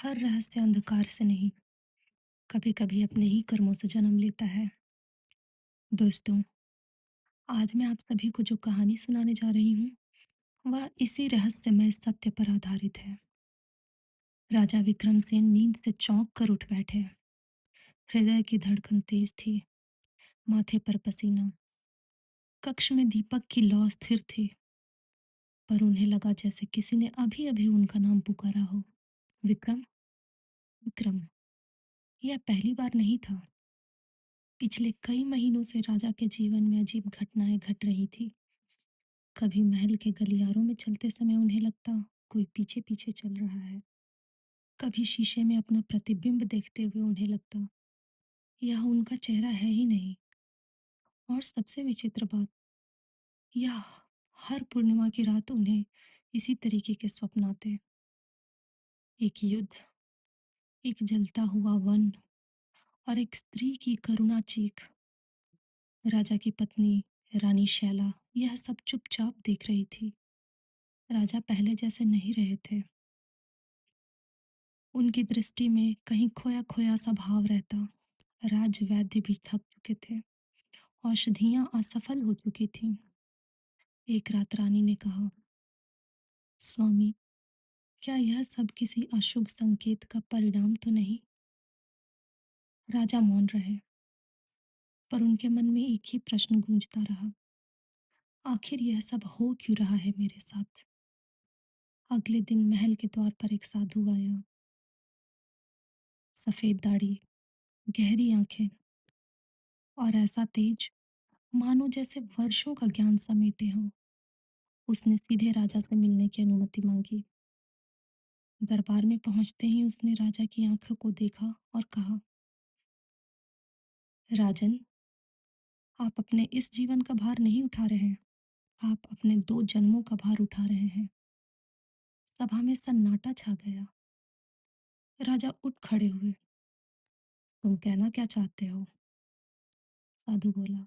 हर रहस्य अंधकार से नहीं, कभी कभी अपने ही कर्मों से जन्म लेता है। दोस्तों, आज मैं आप सभी को जो कहानी सुनाने जा रही हूँ वह इसी रहस्यमय सत्य पर आधारित है। राजा विक्रमसेन नींद से चौंक कर उठ बैठे। हृदय की धड़कन तेज थी, माथे पर पसीना। कक्ष में दीपक की लौ स्थिर थी, पर उन्हें लगा जैसे किसी ने अभी अभी उनका नाम पुकारा हो। विक्रम, विक्रम। यह पहली बार नहीं था। पिछले कई महीनों से राजा के जीवन में अजीब घटनाएं घट रही थी। कभी महल के गलियारों में चलते समय उन्हें लगता कोई पीछे पीछे चल रहा है। कभी शीशे में अपना प्रतिबिंब देखते हुए उन्हें लगता यह उनका चेहरा है ही नहीं। और सबसे विचित्र बात, यह हर पूर्णिमा की रात उन्हें इसी तरीके के स्वप्न आते। एक युद्ध, एक जलता हुआ वन और एक स्त्री की करुणा चीख। राजा की पत्नी रानी शैला यह सब चुपचाप देख रही थी। राजा पहले जैसे नहीं रहे थे। उनकी दृष्टि में कहीं खोया खोया सा भाव रहता। राजवैद्य भी थक चुके थे, औषधियां असफल हो चुकी थीं। एक रात रानी ने कहा, स्वामी, क्या यह सब किसी अशुभ संकेत का परिणाम तो नहीं? राजा मौन रहे, पर उनके मन में एक ही प्रश्न गूंजता रहा, आखिर यह सब हो क्यों रहा है मेरे साथ? अगले दिन महल के द्वार पर एक साधु आया। सफेद दाढ़ी, गहरी आंखें और ऐसा तेज मानो जैसे वर्षों का ज्ञान समेटे हो। उसने सीधे राजा से मिलने की अनुमति मांगी। दरबार में पहुंचते ही उसने राजा की आंखों को देखा और कहा, राजन, आप अपने इस जीवन का भार नहीं उठा रहे हैं, आप अपने 2 जन्मों का भार उठा रहे हैं। सभा में सन्नाटा छा गया। राजा उठ खड़े हुए। तुम कहना क्या चाहते हो? साधु बोला,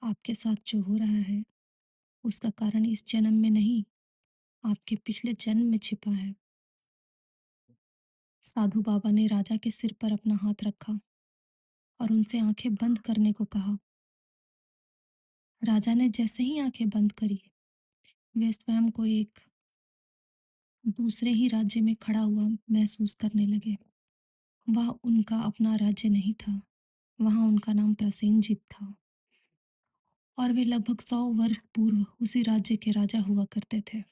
आपके साथ जो हो रहा है उसका कारण इस जन्म में नहीं, आपके पिछले जन्म में छिपा है। साधु बाबा ने राजा के सिर पर अपना हाथ रखा और उनसे आंखें बंद करने को कहा। राजा ने जैसे ही आंखें बंद करी, वे स्वयं को एक दूसरे ही राज्य में खड़ा हुआ महसूस करने लगे। वह उनका अपना राज्य नहीं था, वहाँ उनका नाम प्रसेनजीत था और वे लगभग 100 वर्ष पूर्व उसी राज्य के राजा हुआ करते थे।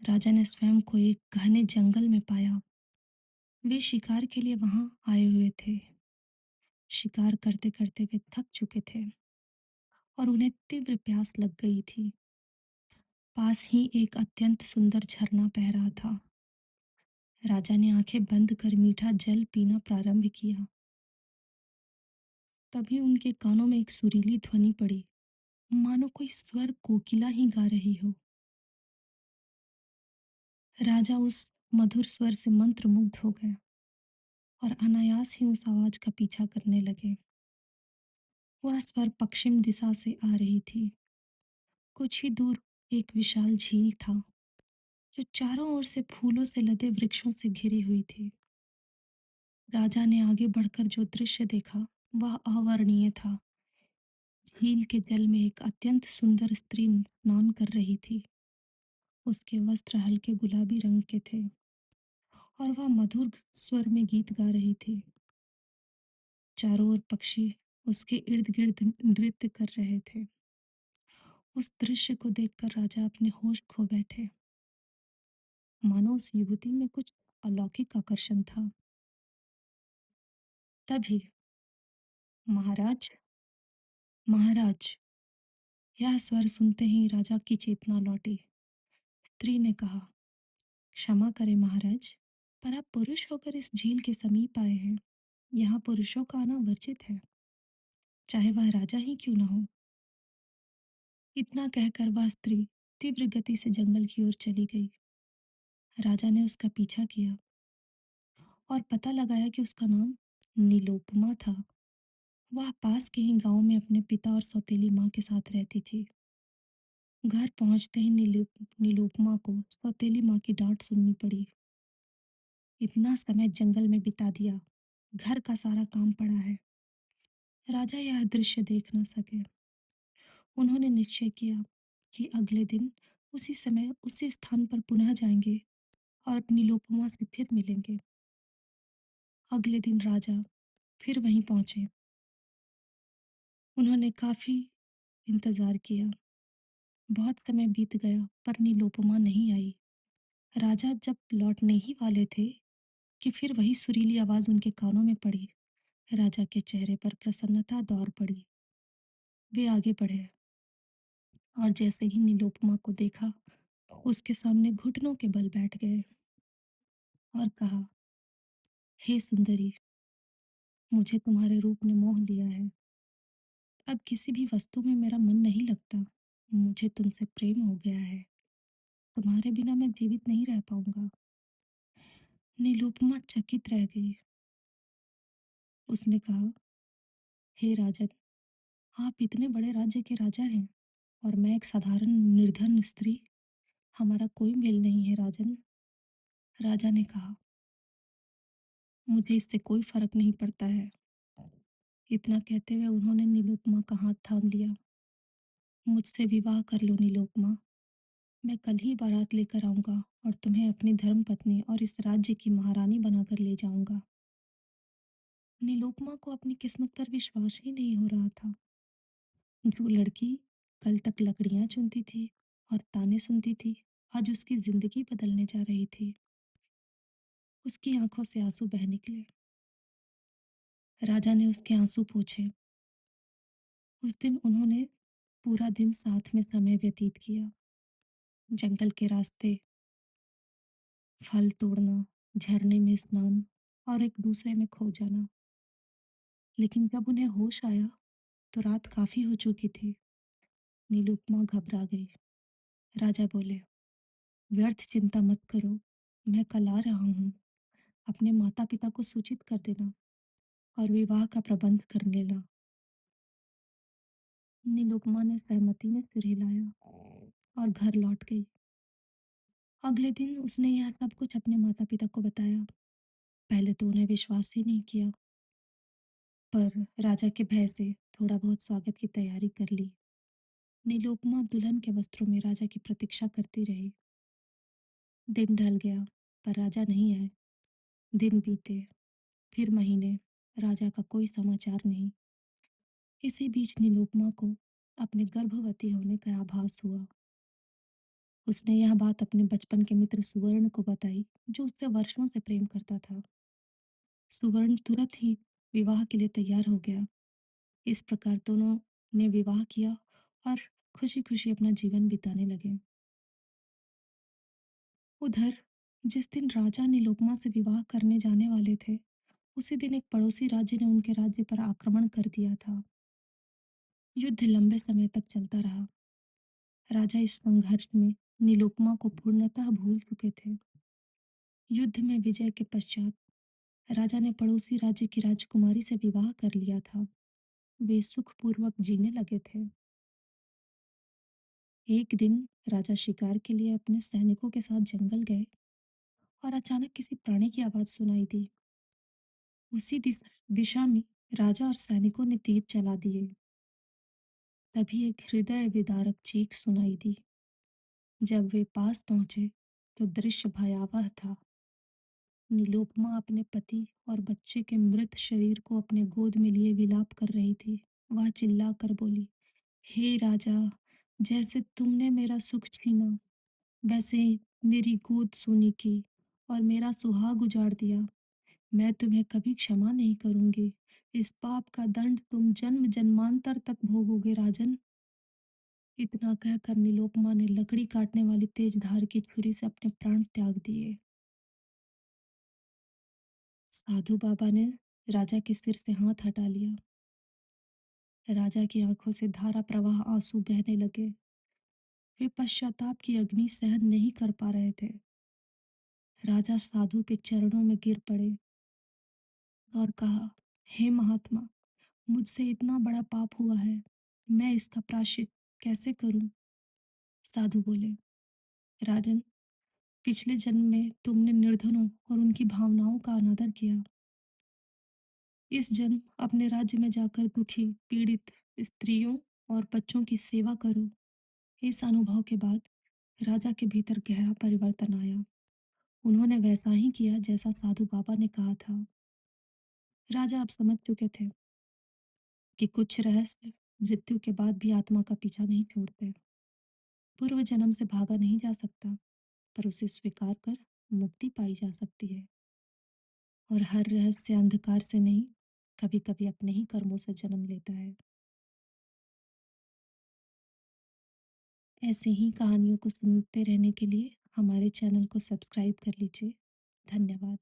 राजा ने स्वयं को एक घने जंगल में पाया। वे शिकार के लिए वहां आए हुए थे। शिकार करते करते वे थक चुके थे और उन्हें तीव्र प्यास लग गई थी। पास ही एक अत्यंत सुंदर झरना बह रहा था। राजा ने आंखें बंद कर मीठा जल पीना प्रारंभ किया। तभी उनके कानों में एक सुरीली ध्वनि पड़ी, मानो कोई स्वर कोकिला ही गा रही हो। राजा उस मधुर स्वर से मंत्रमुग्ध हो गए और अनायास ही उस आवाज का पीछा करने लगे। वह स्वर पश्चिम दिशा से आ रही थी। कुछ ही दूर एक विशाल झील था, जो चारों ओर से फूलों से लदे वृक्षों से घिरी हुई थी। राजा ने आगे बढ़कर जो दृश्य देखा वह अवर्णनीय था। झील के जल में एक अत्यंत सुंदर स्त्री स्नान कर रही थी। उसके वस्त्र हल्के गुलाबी रंग के थे और वह मधुर स्वर में गीत गा रही थी। चारों ओर पक्षी उसके इर्द गिर्द नृत्य कर रहे थे। उस दृश्य को देखकर राजा अपने होश खो बैठे, मानो उस युवती में कुछ अलौकिक आकर्षण था। तभी, महाराज, महाराज, यह स्वर सुनते ही राजा की चेतना लौटी। स्त्री ने कहा, क्षमा करें महाराज, पर आप पुरुष होकर इस झील के समीप आए हैं। यहाँ पुरुषों का आना वर्जित है, चाहे वह राजा ही क्यों ना हो। इतना कहकर वह स्त्री तीव्र गति से जंगल की ओर चली गई। राजा ने उसका पीछा किया और पता लगाया कि उसका नाम नीलोपमा था। वह पास के ही गांव में अपने पिता और सौतेली माँ के साथ रहती थी। घर पहुंचते ही नीलोपमा को सौतेली माँ की डांट सुननी पड़ी। इतना समय जंगल में बिता दिया, घर का सारा काम पड़ा है। राजा यह दृश्य देख न सके। उन्होंने निश्चय किया कि अगले दिन उसी समय उसी स्थान पर पुनः जाएंगे और नीलोपमा से फिर मिलेंगे। अगले दिन राजा फिर वहीं पहुंचे। उन्होंने काफी इंतजार किया। बहुत समय बीत गया पर नीलोपमा नहीं आई। राजा जब लौटने ही वाले थे कि फिर वही सुरीली आवाज उनके कानों में पड़ी। राजा के चेहरे पर प्रसन्नता दौड़ पड़ी। वे आगे बढ़े और जैसे ही नीलोपमा को देखा, उसके सामने घुटनों के बल बैठ गए और कहा, हे सुंदरी, मुझे तुम्हारे रूप ने मोह लिया है। अब किसी भी वस्तु में मेरा मन नहीं लगता। मुझे तुमसे प्रेम हो गया है। तुम्हारे बिना मैं जीवित नहीं रह पाऊंगा। नीलोपमा चकित रह गई। उसने कहा, हे राजन, आप इतने बड़े राज्य के राजा हैं और मैं एक साधारण निर्धन स्त्री। हमारा कोई मेल नहीं है राजन। राजा ने कहा, मुझे इससे कोई फर्क नहीं पड़ता है। इतना कहते हुए उन्होंने नीलोपमा का हाथ थाम लिया। मुझसे विवाह कर लो नीलोपमा। मैं कल ही बारात लेकर आऊंगा और तुम्हें अपनी धर्म पत्नी और इस राज्य की महारानी बनाकर ले जाऊंगा। नीलोपमा को अपनी किस्मत पर विश्वास ही नहीं हो रहा था। जो लड़की कल तक लकड़ियां चुनती थी और ताने सुनती थी, आज उसकी जिंदगी बदलने जा रही थी। उसकी आंखों से आंसू बह निकले। राजा ने उसके आंसू पोंछे। उस दिन उन्होंने पूरा दिन साथ में समय व्यतीत किया। जंगल के रास्ते, फल तोड़ना, झरने में स्नान और एक दूसरे में खो जाना। लेकिन जब उन्हें होश आया तो रात काफी हो चुकी थी। नीलुपमा घबरा गई। राजा बोले, व्यर्थ चिंता मत करो। मैं कल आ रहा हूँ। अपने माता पिता को सूचित कर देना और विवाह का प्रबंध कर लेना। नीलुपमा ने सहमति में सिर हिलाया और घर लौट गई। अगले दिन उसने यह सब कुछ अपने माता पिता को बताया। पहले तो उन्हें विश्वास ही नहीं किया, पर राजा के भय से थोड़ा बहुत स्वागत की तैयारी कर ली। नीलोपमा दुल्हन के वस्त्रों में राजा की प्रतीक्षा करती रही। दिन ढल गया पर राजा नहीं आए। दिन बीते, फिर महीने, राजा का कोई समाचार नहीं। इसी बीच नीलोपमा को अपने गर्भवती होने का आभास हुआ। उसने यह बात अपने बचपन के मित्र सुवर्ण को बताई, जो उससे वर्षों से प्रेम करता था। सुवर्ण तुरंत ही विवाह के लिए तैयार हो गया। इस प्रकार दोनों ने विवाह किया और खुशी-खुशी अपना जीवन बिताने लगे। उधर जिस दिन राजा नीलोपमा से विवाह करने जाने वाले थे, उसी दिन एक पड़ोसी राज्य ने उनके राज्य पर आक्रमण कर दिया था। युद्ध लंबे समय तक चलता रहा। राजा इस संघर्ष में नीलोपमा को पूर्णतः भूल चुके थे। युद्ध में विजय के पश्चात राजा ने पड़ोसी राज्य की राजकुमारी से विवाह कर लिया था। वे सुखपूर्वक जीने लगे थे। एक दिन राजा शिकार के लिए अपने सैनिकों के साथ जंगल गए और अचानक किसी प्राणी की आवाज सुनाई दी। उसी दिशा में राजा और सैनिकों ने तीर चला दिए। तभी एक हृदय विदारक चीख सुनाई दी। जब वे पास पहुंचे तो दृश्य भयावह था। नीलोपमा अपने पति और बच्चे के मृत शरीर को अपने गोद में लिए विलाप कर रही थी। वह चिल्लाकर बोली, हे राजा, जैसे तुमने मेरा सुख छीना, वैसे ही मेरी गोद सूनी की और मेरा सुहाग उजाड़ दिया। मैं तुम्हें कभी क्षमा नहीं करूंगी। इस पाप का दंड तुम जन्म जन्मांतर तक भोगोगे राजन। इतना कहकर नीलोपमा ने लकड़ी काटने वाली तेज धार की छुरी से अपने प्राण त्याग दिए। साधु बाबा ने राजा के सिर से हाथ हटा लिया। राजा की आंखों से धारा प्रवाह आंसू बहने लगे। वे पश्चाताप की अग्नि सहन नहीं कर पा रहे थे। राजा साधु के चरणों में गिर पड़े और कहा, हे महात्मा, मुझसे इतना बड़ा पाप हुआ है। मैं इसका प्रायश्चित कैसे करूं? साधु बोले, राजन, पिछले जन्म में तुमने निर्धनों और उनकी भावनाओं का अनादर किया। इस जन्म अपने राज्य में जाकर दुखी, पीड़ित स्त्रियों और बच्चों की सेवा करो। इस अनुभव के बाद राजा के भीतर गहरा परिवर्तन आया। उन्होंने वैसा ही किया जैसा साधु बाबा ने कहा था। राजा अब समझ चुके थे कि कुछ रहस्य मृत्यु के बाद भी आत्मा का पीछा नहीं छोड़ते। पूर्व जन्म से भागा नहीं जा सकता, पर उसे स्वीकार कर मुक्ति पाई जा सकती है। और हर रहस्य अंधकार से नहीं, कभी-कभी अपने ही कर्मों से जन्म लेता है। ऐसे ही कहानियों को सुनते रहने के लिए हमारे चैनल को सब्सक्राइब कर लीजिए। धन्यवाद।